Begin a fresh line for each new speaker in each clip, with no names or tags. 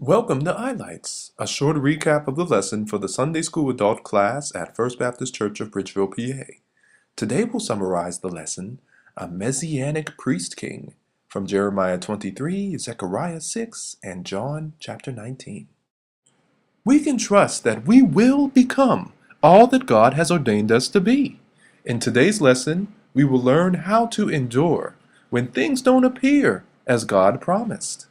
Welcome to iLights, a short recap of the lesson for the Sunday School adult class at First Baptist Church of Bridgeville, PA. Today we'll summarize the lesson, A Messianic Priest King, from Jeremiah 23, Zechariah 6, and John chapter 19. We can trust that we will become all that God has ordained us to be. In today's lesson, we will learn how to endure when things don't appear as God promised.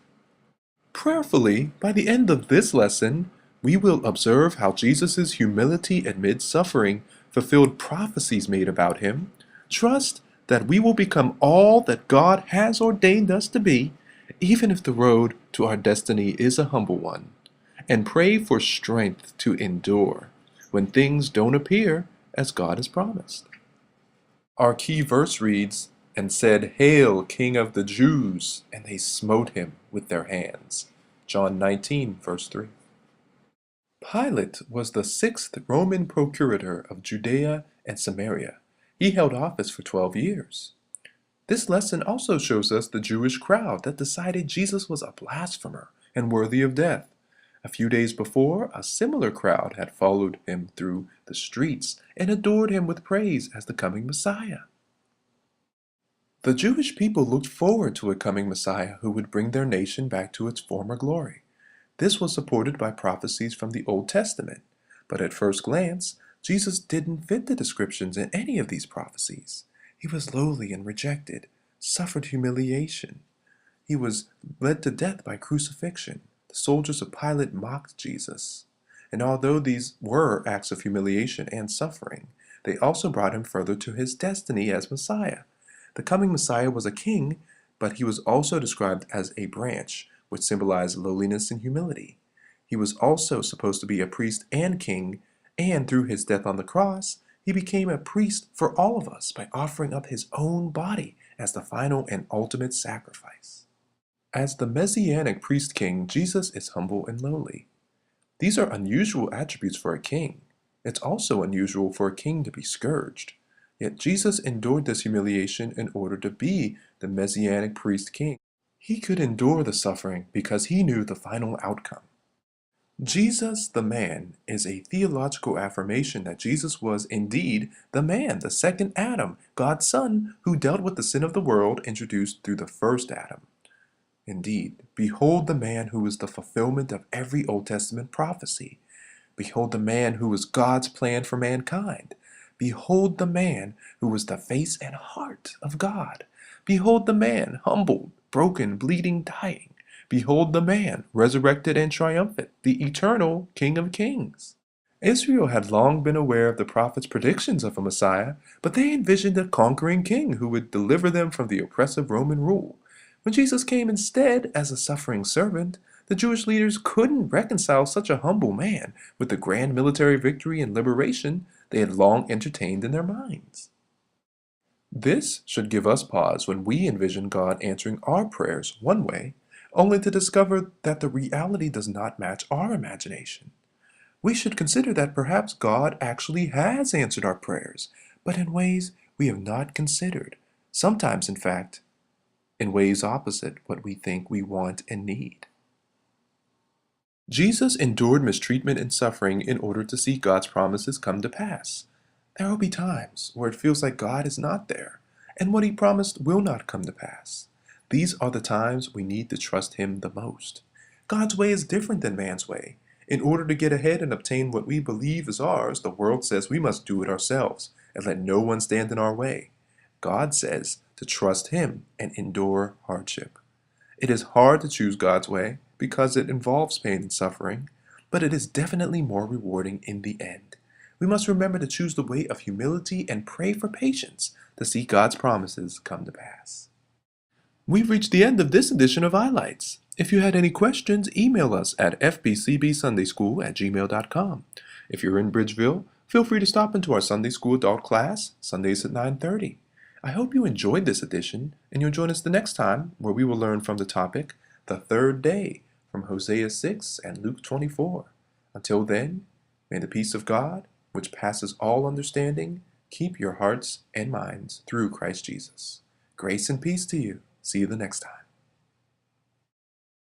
Prayerfully, by the end of this lesson, we will observe how Jesus' humility amid suffering fulfilled prophecies made about him, trust that we will become all that God has ordained us to be, even if the road to our destiny is a humble one, and pray for strength to endure when things don't appear as God has promised. Our key verse reads, "And said, Hail, King of the Jews! And they smote him with their hands." John 19, verse 3. Pilate was the sixth Roman procurator of Judea and Samaria. He held office for 12 years. This lesson also shows us the Jewish crowd that decided Jesus was a blasphemer and worthy of death. A few days before, a similar crowd had followed him through the streets and adored him with praise as the coming Messiah. The Jewish people looked forward to a coming Messiah who would bring their nation back to its former glory. This was supported by prophecies from the Old Testament, but at first glance, Jesus didn't fit the descriptions in any of these prophecies. He was lowly and rejected, suffered humiliation. He was led to death by crucifixion. The soldiers of Pilate mocked Jesus. And although these were acts of humiliation and suffering, they also brought him further to his destiny as Messiah. The coming Messiah was a king, but he was also described as a branch, which symbolized lowliness and humility. He was also supposed to be a priest and king, and through his death on the cross, he became a priest for all of us by offering up his own body as the final and ultimate sacrifice. As the Messianic priest king, Jesus is humble and lowly. These are unusual attributes for a king. It's also unusual for a king to be scourged. Yet Jesus endured this humiliation in order to be the Messianic priest king. He could endure the suffering because he knew the final outcome. Jesus the man is a theological affirmation that Jesus was indeed the man, the second Adam, God's son, who dealt with the sin of the world introduced through the first Adam. Indeed, behold the man who is the fulfillment of every Old Testament prophecy. Behold the man who was God's plan for mankind. Behold the man who was the face and heart of God. Behold the man, humbled, broken, bleeding, dying. Behold the man, resurrected and triumphant, the eternal King of Kings. Israel had long been aware of the prophets' predictions of a Messiah, but they envisioned a conquering king who would deliver them from the oppressive Roman rule. When Jesus came instead as a suffering servant, the Jewish leaders couldn't reconcile such a humble man with the grand military victory and liberation they had long entertained in their minds. This should give us pause when we envision God answering our prayers one way, only to discover that the reality does not match our imagination. We should consider that perhaps God actually has answered our prayers, but in ways we have not considered, sometimes, in fact, in ways opposite what we think we want and need. Jesus endured mistreatment and suffering in order to see God's promises come to pass. There will be times where it feels like God is not there, and what he promised will not come to pass. These are the times we need to trust him the most. God's way is different than man's way. In order to get ahead and obtain what we believe is ours, the world says we must do it ourselves and let no one stand in our way. God says to trust him and endure hardship. It is hard to choose God's way because it involves pain and suffering, but it is definitely more rewarding in the end. We must remember to choose the way of humility and pray for patience to see God's promises come to pass. We've reached the end of this edition of iLights. If you had any questions, email us at fbcbsundayschool@gmail.com. If you're in Bridgeville, feel free to stop into our Sunday School adult class, Sundays at 9:30. I hope you enjoyed this edition, and you'll join us the next time where we will learn from the topic, the third day, from Hosea 6 and Luke 24. Until then, may the peace of God, which passes all understanding, keep your hearts and minds through Christ Jesus. Grace and peace to you. See you the next time.